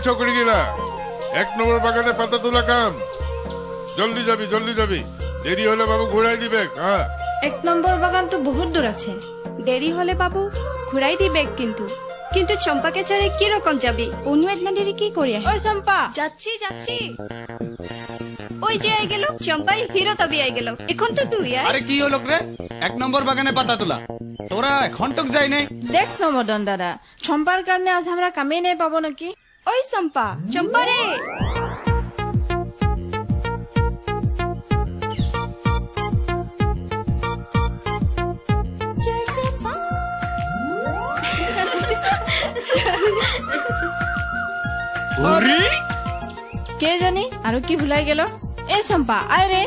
চকরি গিলা 1 নম্বর বাগানে পাতা তোলা কাম। জলদি যাবি দেরি হলে বাবু ঘুরাই দিবে। হ্যাঁ 1 নম্বর বাগান তো বহুত দূর আছে। দেরি হলে বাবু ঘুরাই দিবে কিন্তু কিন্তু চম্পাকে ছাড়ে কি রকম যাবি? অনু এতনা দেরি কি করি ওই চম্পা, যাচ্ছি ওই যে আই গেল চম্পার হিরো তবি আই গেল। এখন তো তুই আয়। আরে কি হলো রে? 1 নম্বর বাগানে পাতা তোলা তোরা ঘন্টক যাই নাই। দেখ না মদন দাদা, চম্পার কারণে আজ আমরা কামে নেই পাবো নাকি? ওই চম্পা রে কে জানি আরো কি ভুলাই গেল। এ চম্পা আয় রে।